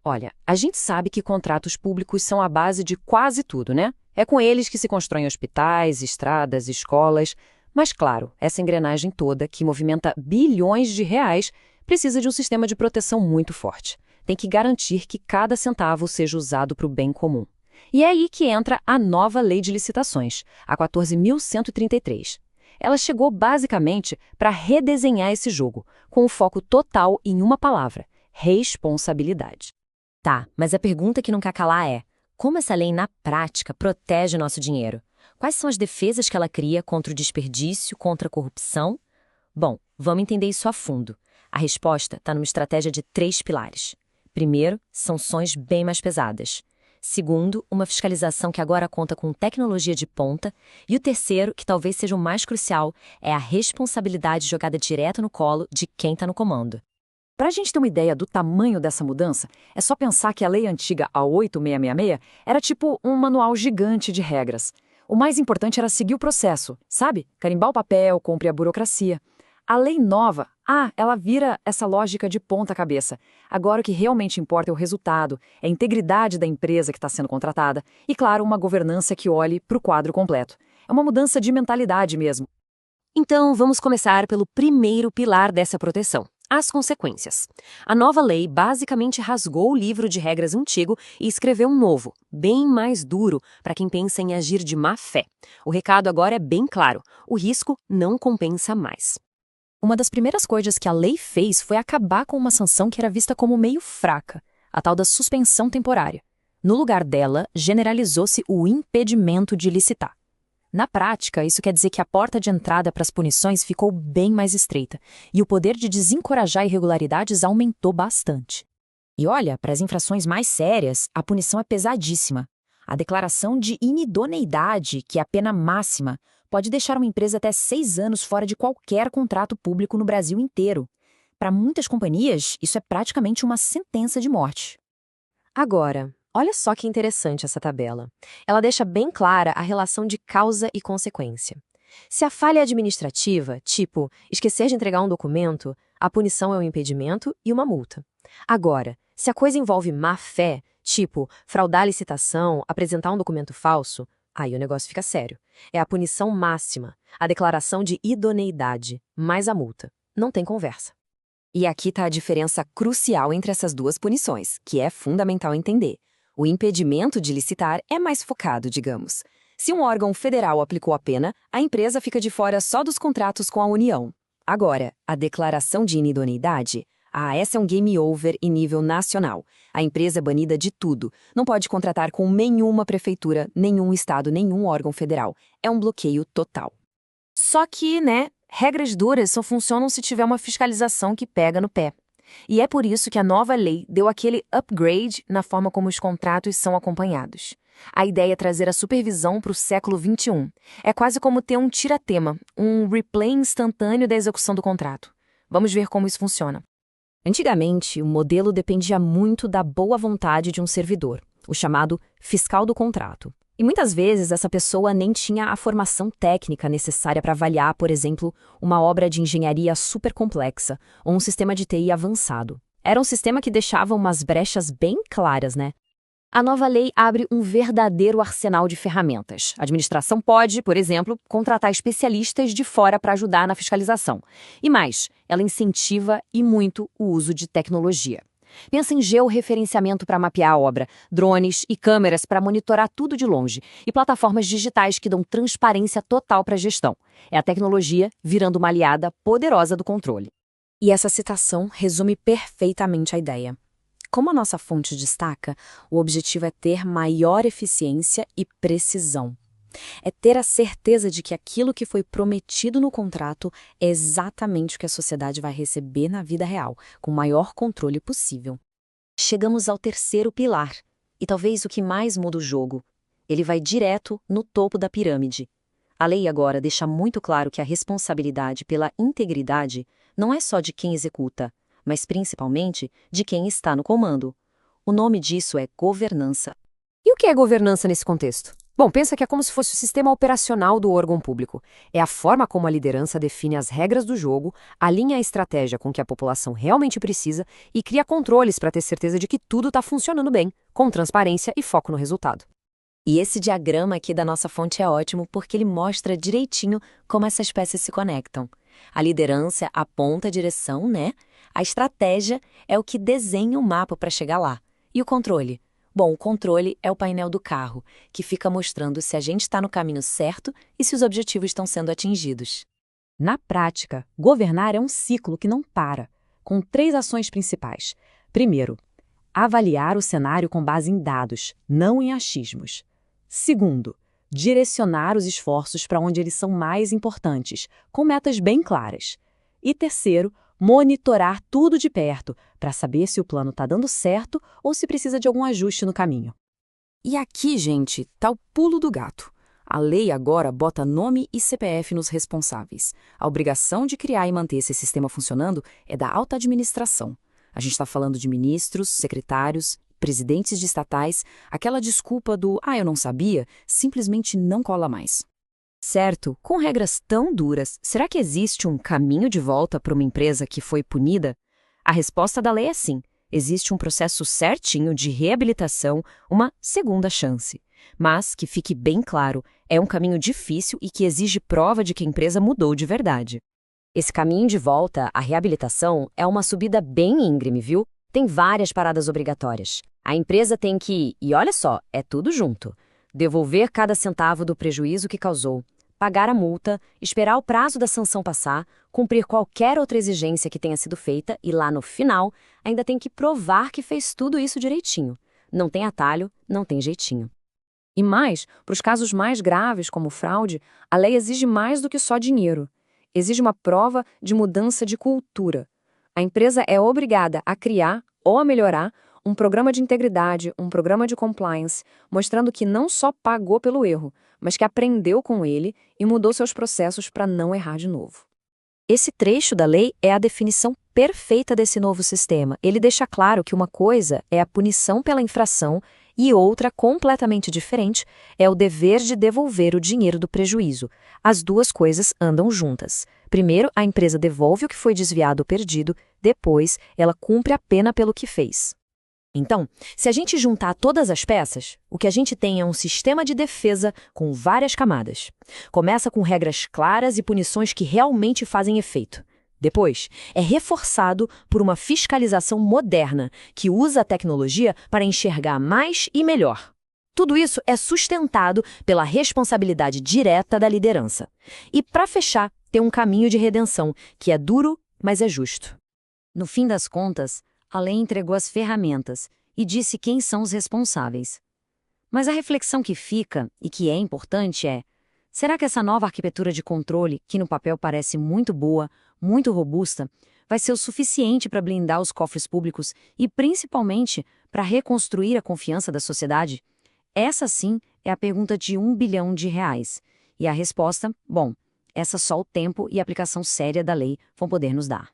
Olha, a gente sabe que contratos públicos são a base de quase tudo, né? É com eles que se constroem hospitais, estradas, escolas. Mas, claro, essa engrenagem toda, que movimenta bilhões de reais, precisa de um sistema de proteção muito forte. Tem que garantir que cada centavo seja usado para o bem comum. E é aí que entra a nova Lei de Licitações, a 14.133. Ela chegou basicamente para redesenhar esse jogo, com o foco total em uma palavra: responsabilidade. Tá, mas a pergunta que não quer calar é: como essa lei na prática protege o nosso dinheiro? Quais são as defesas que ela cria contra o desperdício, contra a corrupção? Bom, vamos entender isso a fundo. A resposta está numa estratégia de 3 pilares. Primeiro, sanções bem mais pesadas. Segundo, uma fiscalização que agora conta com tecnologia de ponta. E o terceiro, que talvez seja o mais crucial, é a responsabilidade jogada direto no colo de quem está no comando. Para a gente ter uma ideia do tamanho dessa mudança, é só pensar que a lei antiga, a 8666, era tipo um manual gigante de regras. O mais importante era seguir o processo, sabe? Carimbar o papel, cumprir a burocracia. A lei nova, ela vira essa lógica de ponta cabeça. Agora o que realmente importa é o resultado, é a integridade da empresa que está sendo contratada e, claro, uma governança que olhe para o quadro completo. É uma mudança de mentalidade mesmo. Então, vamos começar pelo primeiro pilar dessa proteção: as consequências. A nova lei basicamente rasgou o livro de regras antigo e escreveu um novo, bem mais duro, para quem pensa em agir de má fé. O recado agora é bem claro: o risco não compensa mais. Uma das primeiras coisas que a lei fez foi acabar com uma sanção que era vista como meio fraca, a tal da suspensão temporária. No lugar dela, generalizou-se o impedimento de licitar. Na prática, isso quer dizer que a porta de entrada para as punições ficou bem mais estreita e o poder de desencorajar irregularidades aumentou bastante. E olha, para as infrações mais sérias, a punição é pesadíssima. A declaração de inidoneidade, que é a pena máxima, pode deixar uma empresa até 6 anos fora de qualquer contrato público no Brasil inteiro. Para muitas companhias, isso é praticamente uma sentença de morte. Agora, olha só que interessante essa tabela. Ela deixa bem clara a relação de causa e consequência. Se a falha é administrativa, tipo esquecer de entregar um documento, a punição é um impedimento e uma multa. Agora, se a coisa envolve má fé, tipo fraudar a licitação, apresentar um documento falso, aí o negócio fica sério. É a punição máxima, a declaração de idoneidade, mais a multa. Não tem conversa. E aqui está a diferença crucial entre essas duas punições, que é fundamental entender. O impedimento de licitar é mais focado, digamos. Se um órgão federal aplicou a pena, a empresa fica de fora só dos contratos com a União. Agora, a declaração de inidoneidade, essa é um game over em nível nacional. A empresa é banida de tudo. Não pode contratar com nenhuma prefeitura, nenhum estado, nenhum órgão federal. É um bloqueio total. Só que, regras duras só funcionam se tiver uma fiscalização que pega no pé. E é por isso que a nova lei deu aquele upgrade na forma como os contratos são acompanhados. A ideia é trazer a supervisão para o século XXI. É quase como ter um tiratema, um replay instantâneo da execução do contrato. Vamos ver como isso funciona. Antigamente, o modelo dependia muito da boa vontade de um servidor, o chamado fiscal do contrato. E muitas vezes essa pessoa nem tinha a formação técnica necessária para avaliar, por exemplo, uma obra de engenharia super complexa ou um sistema de TI avançado. Era um sistema que deixava umas brechas bem claras, né? A nova lei abre um verdadeiro arsenal de ferramentas. A administração pode, por exemplo, contratar especialistas de fora para ajudar na fiscalização. E mais, ela incentiva e muito o uso de tecnologia. Pensa em georreferenciamento para mapear a obra, drones e câmeras para monitorar tudo de longe e plataformas digitais que dão transparência total para a gestão. É a tecnologia virando uma aliada poderosa do controle. E essa citação resume perfeitamente a ideia. Como a nossa fonte destaca, o objetivo é ter maior eficiência e precisão. É ter a certeza de que aquilo que foi prometido no contrato é exatamente o que a sociedade vai receber na vida real, com o maior controle possível. Chegamos ao terceiro pilar, e talvez o que mais muda o jogo. Ele vai direto no topo da pirâmide. A lei agora deixa muito claro que a responsabilidade pela integridade não é só de quem executa, mas principalmente de quem está no comando. O nome disso é governança. E o que é governança nesse contexto? Bom, pensa que é como se fosse o sistema operacional do órgão público. É a forma como a liderança define as regras do jogo, alinha a estratégia com que a população realmente precisa e cria controles para ter certeza de que tudo está funcionando bem, com transparência e foco no resultado. E esse diagrama aqui da nossa fonte é ótimo porque ele mostra direitinho como essas peças se conectam. A liderança aponta a direção, né? A estratégia é o que desenha o mapa para chegar lá. E o controle? Bom, o controle é o painel do carro, que fica mostrando se a gente está no caminho certo e se os objetivos estão sendo atingidos. Na prática, governar é um ciclo que não para, com 3 ações principais. Primeiro, avaliar o cenário com base em dados, não em achismos. Segundo, direcionar os esforços para onde eles são mais importantes, com metas bem claras. E terceiro, monitorar tudo de perto, para saber se o plano está dando certo ou se precisa de algum ajuste no caminho. E aqui, gente, tá o pulo do gato. A lei agora bota nome e CPF nos responsáveis. A obrigação de criar e manter esse sistema funcionando é da alta administração. A gente está falando de ministros, secretários, presidentes de estatais. Aquela desculpa do eu não sabia, simplesmente não cola mais. Certo, com regras tão duras, será que existe um caminho de volta para uma empresa que foi punida? A resposta da lei é sim. Existe um processo certinho de reabilitação, uma segunda chance. Mas, que fique bem claro, é um caminho difícil e que exige prova de que a empresa mudou de verdade. Esse caminho de volta, a reabilitação, é uma subida bem íngreme, viu? Tem várias paradas obrigatórias. A empresa tem que, e olha só, é tudo junto, devolver cada centavo do prejuízo que causou, pagar a multa, esperar o prazo da sanção passar, cumprir qualquer outra exigência que tenha sido feita e lá no final ainda tem que provar que fez tudo isso direitinho. Não tem atalho, não tem jeitinho. E mais, para os casos mais graves, como fraude, a lei exige mais do que só dinheiro. Exige uma prova de mudança de cultura. A empresa é obrigada a criar ou a melhorar um programa de integridade, um programa de compliance, mostrando que não só pagou pelo erro, mas que aprendeu com ele e mudou seus processos para não errar de novo. Esse trecho da lei é a definição perfeita desse novo sistema. Ele deixa claro que uma coisa é a punição pela infração e outra, completamente diferente, é o dever de devolver o dinheiro do prejuízo. As duas coisas andam juntas. Primeiro, a empresa devolve o que foi desviado ou perdido, depois, ela cumpre a pena pelo que fez. Então, se a gente juntar todas as peças, o que a gente tem é um sistema de defesa com várias camadas. Começa com regras claras e punições que realmente fazem efeito. Depois, é reforçado por uma fiscalização moderna que usa a tecnologia para enxergar mais e melhor. Tudo isso é sustentado pela responsabilidade direta da liderança. E, para fechar, tem um caminho de redenção, que é duro, mas é justo. No fim das contas, a lei entregou as ferramentas e disse quem são os responsáveis. Mas a reflexão que fica, e que é importante, é: será que essa nova arquitetura de controle, que no papel parece muito boa, muito robusta, vai ser o suficiente para blindar os cofres públicos e, principalmente, para reconstruir a confiança da sociedade? Essa, sim, é a pergunta de R$1 bilhão. E a resposta, bom, essa só o tempo e a aplicação séria da lei vão poder nos dar.